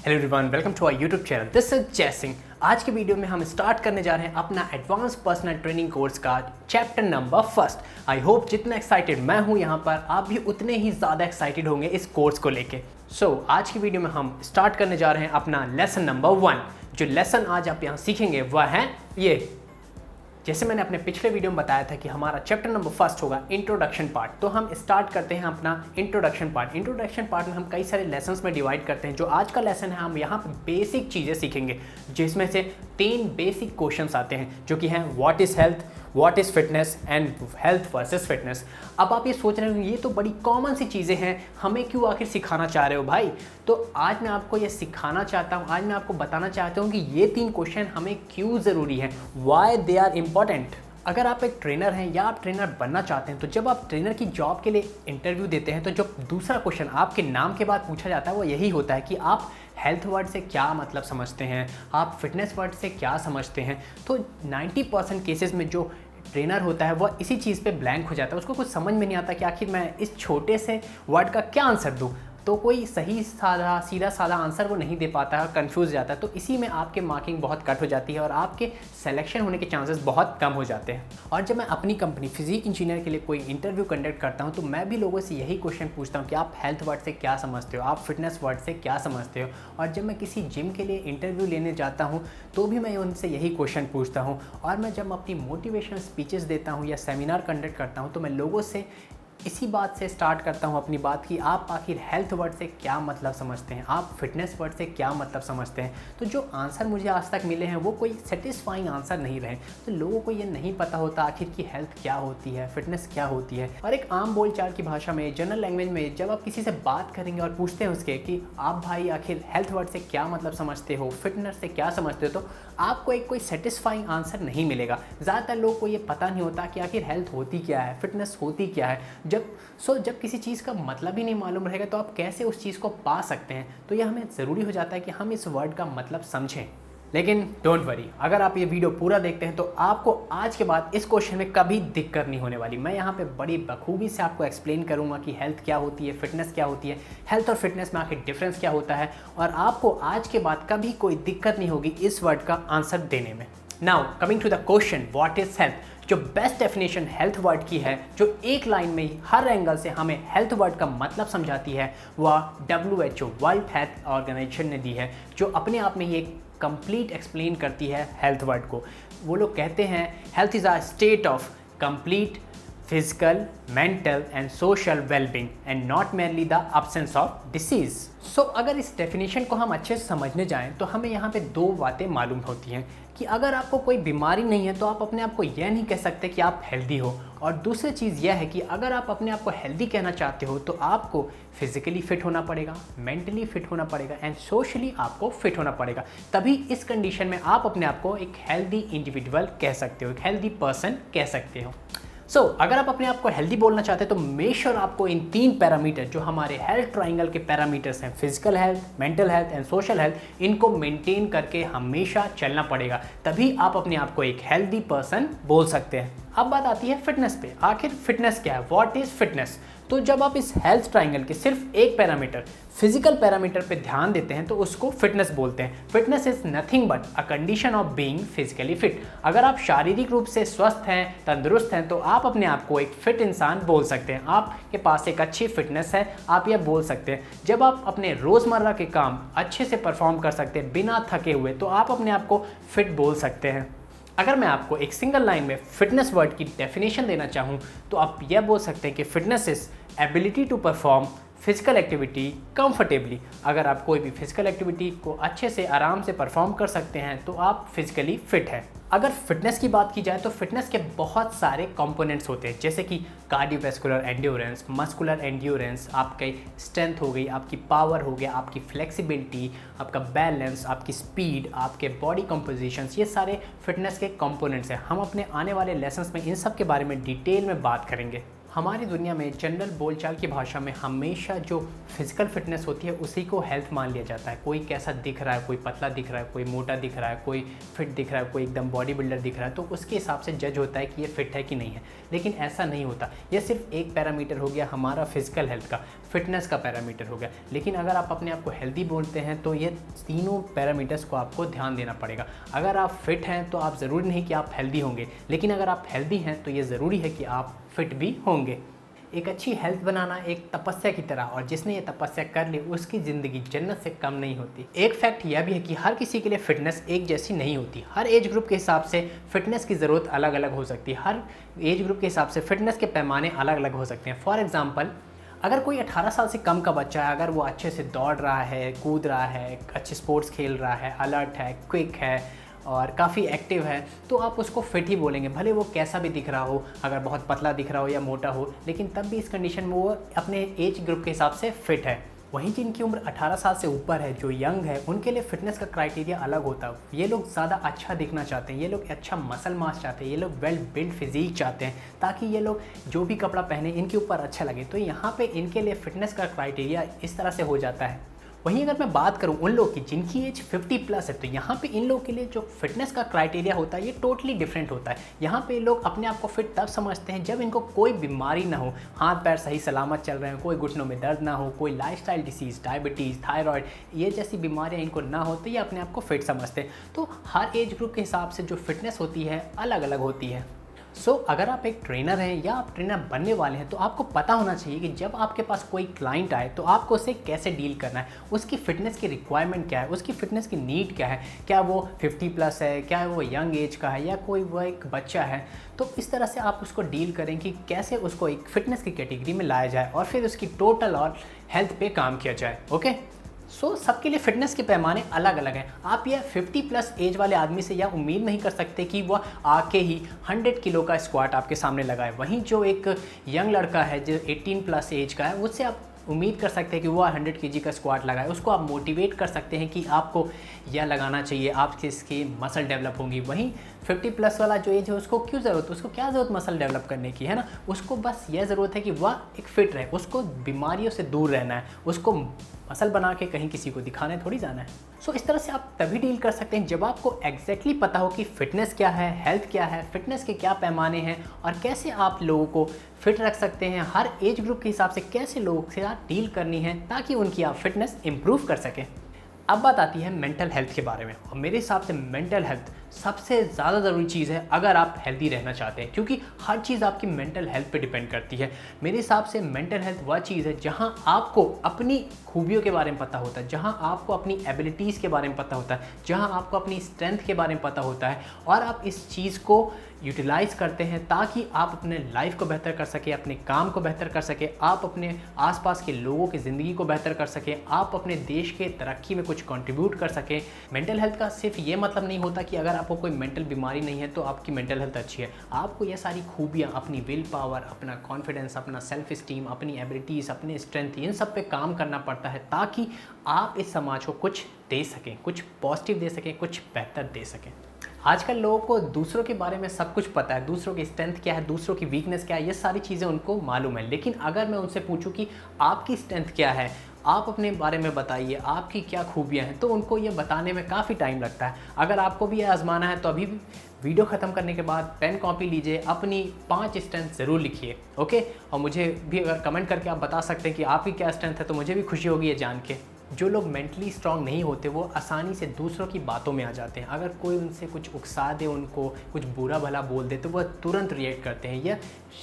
Hello everyone, welcome to our YouTube channel. This is Jai Singh. आज के video में हम स्टार्ट करने जा रहे हैं अपना एडवांस पर्सनल ट्रेनिंग कोर्स का chapter number first. I hope जितना एक्साइटेड मैं हूं यहाँ पर, आप भी उतने ही ज़्यादा एक्साइटेड होंगे इस कोर्स को लेके। आज की वीडियो में हम स्टार्ट करने जा रहे हैं अपना लेसन नंबर 1। जो लेसन आज आप यहाँ सीखेंगे वह है ये। जैसे मैंने अपने पिछले वीडियो में बताया था कि हमारा चैप्टर नंबर फर्स्ट होगा इंट्रोडक्शन पार्ट, तो हम स्टार्ट करते हैं अपना इंट्रोडक्शन पार्ट। इंट्रोडक्शन पार्ट में हम कई सारे लेसन्स में डिवाइड करते हैं। जो आज का लेसन है, हम यहाँ पे बेसिक चीज़ें सीखेंगे, जिसमें से 3 बेसिक क्वेश्चंस आते हैं, जो कि हैं what is health, what is fitness and health versus fitness. अब आप ये सोच रहे हो ये तो बड़ी कॉमन सी चीज़ें हैं, हमें क्यों आखिर सिखाना चाह रहे हो भाई? तो आज मैं आपको ये सिखाना चाहता हूँ, आज मैं आपको बताना चाहता हूँ कि ये 3 क्वेश्चन हमें क्यों ज़रूरी हैं, वाई दे आर इम्पॉर्टेंट। अगर आप एक ट्रेनर हैं या आप ट्रेनर बनना चाहते हैं, तो जब आप ट्रेनर की जॉब के लिए इंटरव्यू देते हैं, तो जो दूसरा क्वेश्चन आपके नाम के बाद पूछा जाता है वो यही होता है कि आप हेल्थ वर्ड से क्या मतलब समझते हैं, आप फिटनेस वर्ड से क्या समझते हैं। तो 90% केसेस में जो ट्रेनर होता है वह इसी चीज़ पे ब्लैंक हो जाता है, उसको कुछ समझ में नहीं आता कि आखिर मैं इस छोटे से वर्ड का क्या आंसर दूँ। तो कोई सही सीधा साधा आंसर वो नहीं दे पाता है, कंफ्यूज जाता है। तो इसी में आपके मार्किंग बहुत कट हो जाती है और आपके सिलेक्शन होने के चांसेस बहुत कम हो जाते हैं। और जब मैं अपनी कंपनी फिजिक इंजीनियर के लिए कोई इंटरव्यू कंडक्ट करता हूं, तो मैं भी लोगों से यही क्वेश्चन पूछता हूं कि आप हेल्थ वर्ड से क्या समझते हो, आप फिटनेस वर्ड से क्या समझते हो। और जब मैं किसी जिम के लिए इंटरव्यू लेने जाता हूँ, तो भी मैं उनसे यही क्वेश्चन पूछता हूँ। और मैं जब अपनी मोटिवेशनल स्पीचेस देता हूँ या सेमिनार कंडक्ट करता हूँ, तो मैं लोगों से इसी बात से स्टार्ट करता हूँ अपनी बात कि आप आखिर हेल्थ वर्ड से क्या मतलब समझते हैं, आप फिटनेस वर्ड से क्या मतलब समझते हैं। तो जो आंसर मुझे आज तक मिले हैं वो कोई सेटिस्फाइंग आंसर नहीं रहे। तो लोगों को ये नहीं पता होता आखिर कि हेल्थ क्या होती है, फिटनेस क्या होती है। और एक आम बोलचाल की भाषा में, जनरल लैंग्वेज में जब आप किसी से बात करेंगे और पूछते हैं उसके कि आप भाई आखिर हेल्थ वर्ड से क्या मतलब समझते हो, फिटनेस से क्या समझते हो, तो आपको एक कोई सेटिस्फाइंग आंसर नहीं मिलेगा। ज़्यादातर लोग को ये पता नहीं होता कि आखिर हेल्थ होती क्या है, फिटनेस होती क्या है। जब किसी चीज़ का मतलब ही नहीं मालूम रहेगा, तो आप कैसे उस चीज़ को पा सकते हैं। तो यह हमें ज़रूरी हो जाता है कि हम इस वर्ड का मतलब समझें। लेकिन डोंट वरी, अगर आप ये वीडियो पूरा देखते हैं तो आपको आज के बाद इस क्वेश्चन में कभी दिक्कत नहीं होने वाली। मैं यहाँ पे बड़ी बखूबी से आपको एक्सप्लेन करूँगा कि हेल्थ क्या होती है, फिटनेस क्या होती है, हेल्थ और फिटनेस में आखिर डिफरेंस क्या होता है, और आपको आज के बाद कभी कोई दिक्कत नहीं होगी इस वर्ड का आंसर देने में। Now coming to the question what is health. जो बेस्ट डेफिनेशन हेल्थ वर्ड की है, जो एक लाइन में ही हर एंगल से हमें हेल्थ वर्ड का मतलब समझाती है, वह WHO वर्ल्ड हेल्थ ऑर्गेनाइजेशन ने दी है, जो अपने आप में ही एक कंप्लीट एक्सप्लेन करती है हेल्थ वर्ड को। वो लोग कहते हैं health is a state of complete physical, mental and social wellbeing and not merely the absence of disease. So अगर इस डेफिनेशन को हम अच्छे से समझने जाएं, तो हमें यहाँ पे 2 बातें मालूम होती हैं कि अगर आपको कोई बीमारी नहीं है, तो आप अपने आप को यह नहीं कह सकते कि आप हेल्दी हो। और दूसरी चीज़ यह है कि अगर आप अपने आप को हेल्दी कहना चाहते हो, तो आपको फिजिकली फिट होना पड़ेगा, मेंटली फिट होना पड़ेगा एंड सोशली आपको फिट होना पड़ेगा। तभी इस कंडीशन में आप अपने आप को एक हेल्दी इंडिविजुअल कह सकते हो, एक हेल्दी पर्सन कह सकते हो। अगर आप अपने आप को हेल्दी बोलना चाहते हैं, तो मेक श्योर आपको इन 3 पैरामीटर, जो हमारे हेल्थ ट्राइंगल के पैरामीटर्स हैं, physical health, mental health and social health, इनको मेंटेन करके हमेशा चलना पड़ेगा। तभी आप अपने आप को एक हेल्दी पर्सन बोल सकते हैं। अब बात आती है फिटनेस पे। आखिर फिटनेस क्या है, व्हाट इज फिटनेस? तो जब आप इस हेल्थ ट्राइंगल के सिर्फ एक पैरामीटर, फिजिकल पैरामीटर पे ध्यान देते हैं, तो उसको फिटनेस बोलते हैं। Fitness is nothing but a condition of being physically fit. अगर आप शारीरिक रूप से स्वस्थ हैं, तंदुरुस्त हैं, तो आप अपने आप को एक फिट इंसान बोल सकते हैं। आपके पास एक अच्छी फिटनेस है, आप यह बोल सकते हैं। जब आप अपने रोज़मर्रा के काम अच्छे से परफॉर्म कर सकते हैं बिना थके हुए, तो आप अपने आप को फिट बोल सकते हैं। अगर मैं आपको एक सिंगल लाइन में फिटनेस वर्ड की डेफिनेशन देना चाहूँ, तो आप यह बोल सकते हैं कि fitness is ability to perform physical activity comfortably. अगर आप कोई भी फिजिकल एक्टिविटी को अच्छे से आराम से परफॉर्म कर सकते हैं, तो आप फिजिकली फिट हैं। अगर फिटनेस की बात की जाए, तो फिटनेस के बहुत सारे कंपोनेंट्स होते हैं, जैसे कि कार्डियोवैस्कुलर एंड्योरेंस, मस्कुलर एंड्योरेंस, आपकी स्ट्रेंथ हो गई, आपकी पावर हो गया, आपकी फ्लेक्सिबिलिटी, आपका बैलेंस, आपकी स्पीड, आपके बॉडी कंपोजिशंस, ये सारे फिटनेस के कंपोनेंट्स हैं। हम अपने आने वाले लेसन्स में इन सब के बारे में डिटेल में बात करेंगे। हमारी दुनिया में जनरल बोलचाल की भाषा में हमेशा जो फिजिकल फिटनेस होती है उसी को हेल्थ मान लिया जाता है। कोई कैसा दिख रहा है, कोई पतला दिख रहा है, कोई मोटा दिख रहा है, कोई फिट दिख रहा है, कोई एकदम बॉडी बिल्डर दिख रहा है, तो उसके हिसाब से जज होता है कि ये फिट है कि नहीं है। लेकिन ऐसा नहीं होता। ये सिर्फ एक पैरामीटर हो गया हमारा फिजिकल हेल्थ का, फिटनेस का पैरामीटर हो गया। लेकिन अगर आप अपने आप को हेल्दी बोलते हैं तो ये तीनों पैरामीटर्स को आपको ध्यान देना पड़ेगा। अगर आप फिट हैं तो आप ज़रूरी नहीं कि आप हेल्दी होंगे, लेकिन अगर आप हेल्दी हैं तो ये ज़रूरी है कि आप फिट भी होंगे। एक अच्छी हेल्थ बनाना एक तपस्या की तरह, और जिसने ये तपस्या कर ली उसकी ज़िंदगी जन्नत से कम नहीं होती। एक फैक्ट यह भी है कि हर किसी के लिए फ़िटनेस एक जैसी नहीं होती। हर एज ग्रुप के हिसाब से फ़िटनेस की ज़रूरत अलग अलग हो सकती है। हर एज ग्रुप के हिसाब से फ़िटनेस के पैमाने अलग अलग हो सकते हैं। फॉर एग्ज़ाम्पल, अगर कोई 18 साल से कम का बच्चा है, अगर वो अच्छे से दौड़ रहा है, कूद रहा है, अच्छे स्पोर्ट्स खेल रहा है, अलर्ट है, क्विक है और काफ़ी एक्टिव है, तो आप उसको फिट ही बोलेंगे। भले वो कैसा भी दिख रहा हो, अगर बहुत पतला दिख रहा हो या मोटा हो, लेकिन तब भी इस कंडीशन में वो अपने एज ग्रुप के हिसाब से फिट है। वहीं जिनकी उम्र 18 साल से ऊपर है, जो यंग है, उनके लिए फिटनेस का क्राइटेरिया अलग होता है। ये लोग ज़्यादा अच्छा दिखना चाहते हैं, ये लोग अच्छा मसल मास चाहते हैं, ये लोग वेल बिल्ड फिजिक चाहते हैं, ताकि ये लोग जो भी कपड़ा पहने इनके ऊपर अच्छा लगे। तो यहाँ पे इनके लिए फिटनेस का क्राइटेरिया इस तरह से हो जाता है। वहीं अगर मैं बात करूं उन लोग की जिनकी एज 50 प्लस है, तो यहाँ पे इन लोग के लिए जो फिटनेस का क्राइटेरिया होता है ये टोटली डिफरेंट होता है। यहाँ पे लोग अपने आप को फिट तब समझते हैं जब इनको कोई बीमारी ना हो, हाथ पैर सही सलामत चल रहे हैं, कोई घुटनों में दर्द ना हो, कोई लाइफस्टाइल डिसीज़, डायबिटीज़, थायराइड, ये जैसी बीमारियाँ इनको ना हो, तो ये अपने आप को फिट समझते हैं। तो हर एज ग्रुप के हिसाब से जो फिटनेस होती है अलग अलग होती है। अगर आप एक ट्रेनर हैं या आप ट्रेनर बनने वाले हैं, तो आपको पता होना चाहिए कि जब आपके पास कोई क्लाइंट आए तो आपको उससे कैसे डील करना है, उसकी फ़िटनेस की रिक्वायरमेंट क्या है, उसकी फ़िटनेस की नीड क्या है, क्या वो 50 प्लस है, क्या वो यंग एज का है, या कोई वो एक बच्चा है। तो इस तरह से आप उसको डील करें कि कैसे उसको एक फ़िटनेस की कैटेगरी में लाया जाए और फिर उसकी टोटल और हेल्थ पे काम किया जाए। ओके, सबके लिए फिटनेस के पैमाने अलग अलग हैं। आप यह 50 प्लस एज वाले आदमी से यह उम्मीद नहीं कर सकते कि वह आके ही 100 किलो का स्क्वाट आपके सामने लगाए। वहीं जो एक यंग लड़का है जो 18 प्लस एज का है, उससे आप उम्मीद कर सकते हैं कि वो 100 केजी का स्क्वाट लगाए। उसको आप मोटिवेट कर सकते हैं कि आपको यह लगाना चाहिए, आपके इसकी मसल डेवलप होंगी। वहीं 50 प्लस वाला जो एज है उसको क्यों ज़रूरत, उसको क्या ज़रूरत मसल डेवलप करने की, है ना। उसको बस यह ज़रूरत है कि वह एक फ़िट रहे, उसको बीमारियों से दूर रहना है, उसको मसल बना के कहीं किसी को दिखाने थोड़ी जाना है। इस तरह से आप तभी डील कर सकते हैं जब आपको एग्जैक्टली पता हो कि फ़िटनेस क्या है, हेल्थ क्या है, फ़िटनेस के क्या पैमाने हैं और कैसे आप लोगों को फिट रख सकते हैं। हर एज ग्रुप के हिसाब से कैसे लोगों के साथ डील करनी है ताकि उनकी आप फिटनेस इम्प्रूव कर सकें। अब बात आती है मेंटल हेल्थ के बारे में, और मेरे हिसाब से मेंटल हेल्थ सबसे ज़्यादा ज़रूरी चीज़ है अगर आप हेल्दी रहना चाहते हैं, क्योंकि हर चीज़ आपकी मेंटल हेल्थ पे डिपेंड करती है। मेरे हिसाब से मेंटल हेल्थ वह चीज़ है जहां आपको अपनी खूबियों के बारे में पता होता है, जहां आपको अपनी एबिलिटीज़ के बारे में पता होता है, जहां आपको अपनी स्ट्रेंथ के बारे में पता होता है, और आप इस चीज़ को यूटिलाइज़ करते हैं ताकि आप अपने लाइफ को बेहतर कर सकें, अपने काम को बेहतर कर सकें, आप अपने आसपास के लोगों की ज़िंदगी को बेहतर कर सकें, आप अपने देश के तरक्की में कुछ कंट्रीब्यूट कर सकें। मेंटल हेल्थ का सिर्फ ये मतलब नहीं होता कि अगर आपको कोई मेंटल बीमारी नहीं है तो आपकी मेंटल हेल्थ अच्छी है। आपको ये सारी खूबियाँ, अपनी विल पावर, अपना कॉन्फिडेंस, अपना सेल्फ स्टीम, अपनी एबिलिटीज़, अपने स्ट्रेंथ, इन सब पे काम करना पड़ता है ताकि आप इस समाज को कुछ दे सकें, कुछ पॉजिटिव दे सकें, कुछ बेहतर दे सकें। आजकल लोगों को दूसरों के बारे में सब कुछ पता है, दूसरों की स्ट्रेंथ क्या है, दूसरों की वीकनेस क्या है, ये सारी चीज़ें उनको मालूम है। लेकिन अगर मैं उनसे पूछूं कि आपकी स्ट्रेंथ क्या है, आप अपने बारे में बताइए, आपकी क्या खूबियां हैं, तो उनको ये बताने में काफ़ी टाइम लगता है। अगर आपको भी आजमाना है तो अभी भी वीडियो ख़त्म करने के बाद पेन कॉपी लीजिए, अपनी 5 स्ट्रेंथ ज़रूर लिखिए। ओके, और मुझे भी अगर कमेंट करके आप बता सकते हैं कि आपकी क्या स्ट्रेंथ है तो मुझे भी खुशी होगी ये जान के। जो लोग मेंटली स्ट्रांग नहीं होते वो आसानी से दूसरों की बातों में आ जाते हैं। अगर कोई उनसे कुछ उकसा दे, उनको कुछ बुरा भला बोल दे तो वह तुरंत रिएक्ट करते हैं। यह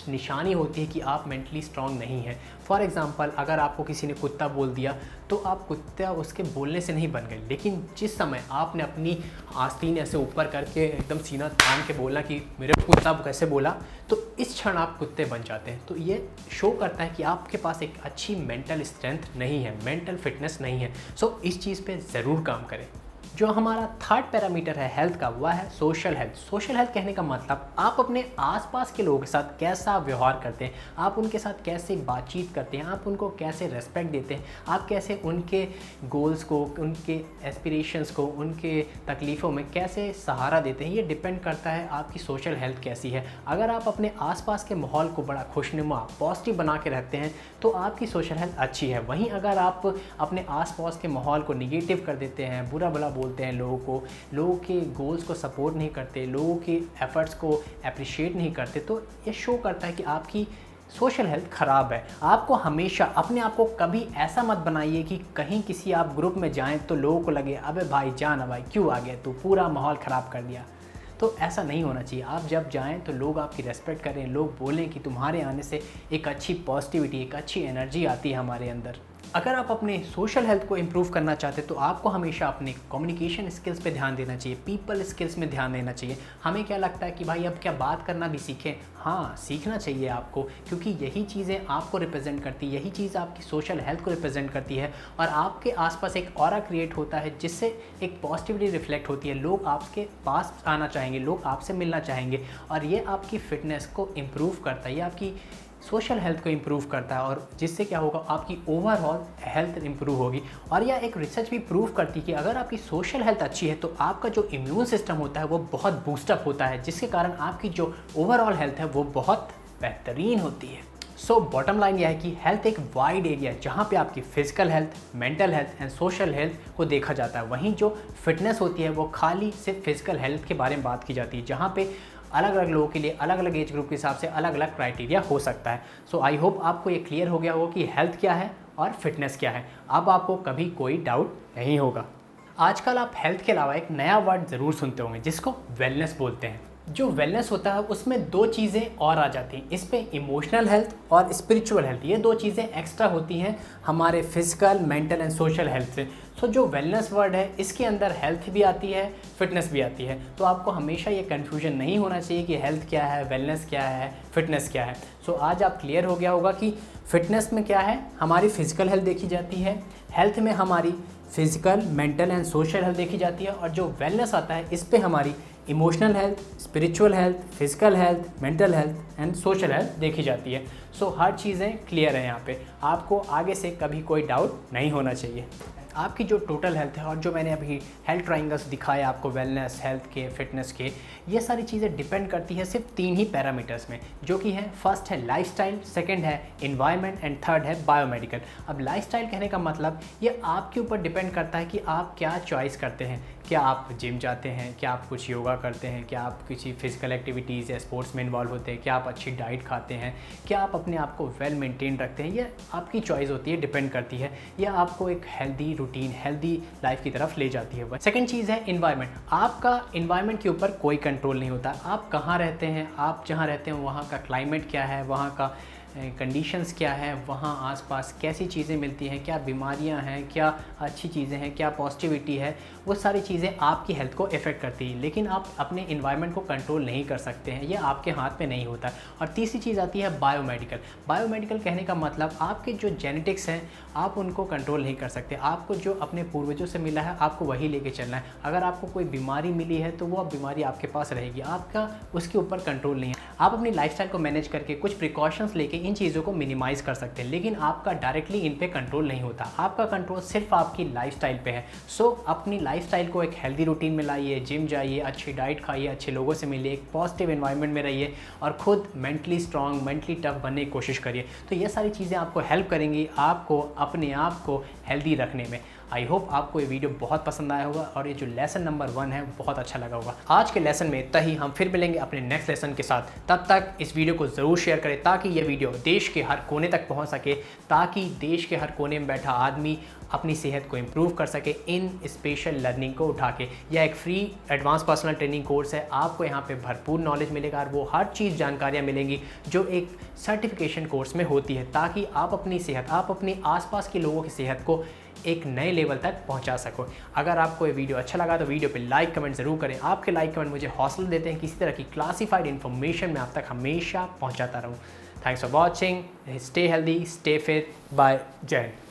निशानी होती है कि आप मेंटली स्ट्रांग नहीं हैं। फॉर एग्ज़ाम्पल, अगर आपको किसी ने कुत्ता बोल दिया तो आप कुत्ता उसके बोलने से नहीं बन गए, लेकिन जिस समय आपने अपनी आस्तीन ऐसे ऊपर करके एकदम सीना तान के बोला कि मेरे कुत्ता कैसे बोला, तो इस क्षण आप कुत्ते बन जाते हैं। तो ये शो करता है कि आपके पास एक अच्छी मेंटल स्ट्रेंथ नहीं है, मेंटल फिटनेस नहीं है। इस चीज़ पे ज़रूर काम करें। जो हमारा थर्ड पैरामीटर है हेल्थ का, वह है सोशल हेल्थ। सोशल हेल्थ कहने का मतलब आप अपने आसपास के लोगों के साथ कैसा व्यवहार करते हैं, आप उनके साथ कैसे बातचीत करते हैं, आप उनको कैसे रेस्पेक्ट देते हैं, आप कैसे उनके गोल्स को, उनके एस्पिरेशंस को, उनके तकलीफ़ों में कैसे सहारा देते हैं। ये डिपेंड करता है आपकी सोशल हेल्थ कैसी है। अगर आप अपने आसपास के माहौल को बड़ा खुशनुमा पॉजिटिव बना के रखते हैं तो आपकी सोशल हेल्थ अच्छी है। वहीं अगर आप अपने आसपास के माहौल को निगेटिव कर देते हैं, बुरा भला बोलते हैं लोगों को, लोगों के गोल्स को सपोर्ट नहीं करते, लोगों के एफर्ट्स को अप्रिशिएट नहीं करते, तो ये शो करता है कि आपकी सोशल हेल्थ ख़राब है। आपको हमेशा अपने आप को कभी ऐसा मत बनाइए कि कहीं किसी आप ग्रुप में जाएं तो लोगों को लगे अबे भाई जाना भाई क्यों आ गया तू, पूरा माहौल ख़राब कर दिया। तो ऐसा नहीं होना चाहिए। आप जब जाएं तो लोग आपकी रेस्पेक्ट करें, लोग बोलें कि तुम्हारे आने से एक अच्छी पॉजिटिविटी, एक अच्छी एनर्जी आती है हमारे अंदर। अगर आप अपने सोशल हेल्थ को इम्प्रूव करना चाहते हैं तो आपको हमेशा अपने कम्युनिकेशन स्किल्स पे ध्यान देना चाहिए, पीपल स्किल्स में ध्यान देना चाहिए। हमें क्या लगता है कि भाई अब क्या बात करना भी सीखें? हाँ, सीखना चाहिए आपको, क्योंकि यही चीज़ें आपको रिप्रेजेंट करती है, यही चीज़ आपकी सोशल हेल्थ को रिप्रेजेंट करती है और आपके आसपास एक ऑरा क्रिएट होता है जिससे एक पॉजिटिविटी रिफ्लेक्ट होती है। लोग आपके पास आना चाहेंगे, लोग आपसे मिलना चाहेंगे और ये आपकी फ़िटनेस को इम्प्रूव करता है, ये आपकी सोशल हेल्थ को इम्प्रूव करता है और जिससे क्या होगा, आपकी ओवरऑल हेल्थ इम्प्रूव होगी। और यह एक रिसर्च भी प्रूव करती है कि अगर आपकी सोशल हेल्थ अच्छी है तो आपका जो इम्यून सिस्टम होता है वो बहुत बूस्टअप होता है, जिसके कारण आपकी जो ओवरऑल हेल्थ है वो बहुत बेहतरीन होती है। सो बॉटम लाइन यह है कि हेल्थ एक वाइड एरिया है जहाँ पे आपकी physical health, mental health and social health को देखा जाता है। वहीं जो फिटनेस होती है वो खाली सिर्फ फिजिकल हेल्थ के बारे में बात की जाती है, जहाँ पे अलग अलग लोगों के लिए अलग अलग एज ग्रुप के हिसाब से अलग अलग क्राइटेरिया हो सकता है। सो आई होप आपको ये क्लियर हो गया होगा कि हेल्थ क्या है और फिटनेस क्या है। अब आपको कभी कोई डाउट नहीं होगा। आजकल आप हेल्थ के अलावा एक नया वर्ड ज़रूर सुनते होंगे जिसको वेलनेस बोलते हैं। जो वेलनेस होता है उसमें दो चीज़ें और आ जाती हैं, इस पे इमोशनल हेल्थ और स्पिरिचुअल हेल्थ, ये दो चीज़ें एक्स्ट्रा होती हैं हमारे physical, mental and social health से। सो जो वेलनेस वर्ड है इसके अंदर हेल्थ भी आती है, फिटनेस भी आती है। तो आपको हमेशा ये कन्फ्यूजन नहीं होना चाहिए कि हेल्थ क्या है, वेलनेस क्या है, फिटनेस क्या है। सो आज आप क्लियर हो गया होगा कि फिटनेस में क्या है, हमारी फिजिकल हेल्थ देखी जाती है, हेल्थ में हमारी physical, mental and social health देखी जाती है और जो वेलनेस आता है इस पे हमारी emotional health, spiritual health, physical health, mental health and social health देखी जाती है। सो हर चीज़ें क्लियर है यहाँ पे, आपको आगे से कभी कोई डाउट नहीं होना चाहिए। आपकी जो टोटल हेल्थ है और जो मैंने अभी हेल्थ ट्राइंगल्स दिखाए आपको, वेलनेस, हेल्थ के, फिटनेस के, ये सारी चीज़ें डिपेंड करती है सिर्फ 3 ही पैरामीटर्स में, जो कि है फर्स्ट है लाइफस्टाइल, सेकंड है एनवायरनमेंट एंड थर्ड है बायोमेडिकल। अब लाइफस्टाइल कहने का मतलब ये आपके ऊपर डिपेंड करता है कि आप क्या चॉइस करते हैं। क्या आप जिम जाते हैं, क्या आप कुछ योगा करते हैं, क्या आप किसी फिजिकल एक्टिविटीज़ या स्पोर्ट्स में इन्वॉल्व होते हैं, क्या आप अच्छी डाइट खाते हैं, क्या आप अपने आप को वेल मेंटेन रखते हैं। ये आपकी चॉइस होती है, डिपेंड करती है। यह आपको एक हेल्दी रूटीन, हेल्दी लाइफ की तरफ ले जाती है। सेकंड चीज़ है इन्वायरमेंट। आपका इन्वायरमेंट के ऊपर कोई कंट्रोल नहीं होता। आप कहाँ रहते हैं, आप जहाँ रहते हैं वहाँ का क्लाइमेट क्या है, वहाँ का कंडीशंस क्या है, वहाँ आसपास कैसी चीज़ें मिलती हैं, क्या बीमारियाँ हैं, क्या अच्छी चीज़ें हैं, क्या पॉजिटिविटी है, वो सारी चीज़ें आपकी हेल्थ को इफ़ेक्ट करती हैं। लेकिन आप अपने इन्वायरमेंट को कंट्रोल नहीं कर सकते हैं, ये आपके हाथ में नहीं होता। और तीसरी चीज़ आती है बायोमेडिकल। बायोमेडिकल कहने का मतलब आपके जो जेनेटिक्स हैं आप उनको कंट्रोल नहीं कर सकते। आपको जो अपने पूर्वजों से मिला है आपको वही लेके चलना है। अगर आपको कोई बीमारी मिली है तो वो बीमारी आपके पास रहेगी, आपका उसके ऊपर कंट्रोल नहीं है। आप अपनी लाइफस्टाइल को मैनेज करके कुछ प्रिकॉशंस लेके इन चीज़ों को मिनिमाइज़ कर सकते हैं, लेकिन आपका डायरेक्टली इन पे कंट्रोल नहीं होता। आपका कंट्रोल सिर्फ आपकी लाइफस्टाइल पे है। सो अपनी लाइफस्टाइल को एक हेल्दी रूटीन में लाइए, जिम जाइए, अच्छी डाइट खाइए, अच्छे लोगों से मिलिए, एक पॉजिटिव एनवायरनमेंट में रहिए और खुद मेंटली स्ट्रांग, मेंटली टफ बनने की कोशिश करिए। तो ये सारी चीज़ें आपको हेल्प करेंगी आपको अपने आप को हेल्दी रखने में। आई होप आपको ये वीडियो बहुत पसंद आया होगा और ये जो लेसन नंबर 1 है बहुत अच्छा लगा होगा। आज के लेसन में इतना ही, हम फिर मिलेंगे अपने नेक्स्ट लेसन के साथ। तब तक इस वीडियो को ज़रूर शेयर करें ताकि ये वीडियो देश के हर कोने तक पहुंच सके, ताकि देश के हर कोने में बैठा आदमी अपनी सेहत को इम्प्रूव कर सके इन स्पेशल लर्निंग को उठा के। यह एक free advance personal training course है। आपको यहाँ पे भरपूर नॉलेज मिलेगा और वो हर चीज़ जानकारियाँ मिलेंगी जो एक सर्टिफिकेशन कोर्स में होती है, ताकि आप अपनी सेहत, आप अपने आसपास के लोगों की सेहत को एक नए लेवल तक पहुंचा सको। अगर आपको ये वीडियो अच्छा लगा तो वीडियो पे लाइक कमेंट ज़रूर करें। आपके लाइक कमेंट मुझे हौसला देते हैं किसी तरह की क्लासिफाइड इन्फॉर्मेशन मैं आप तक हमेशा पहुंचाता रहूं। Thanks for watching, stay healthy, stay fit, bye, जय हिंद।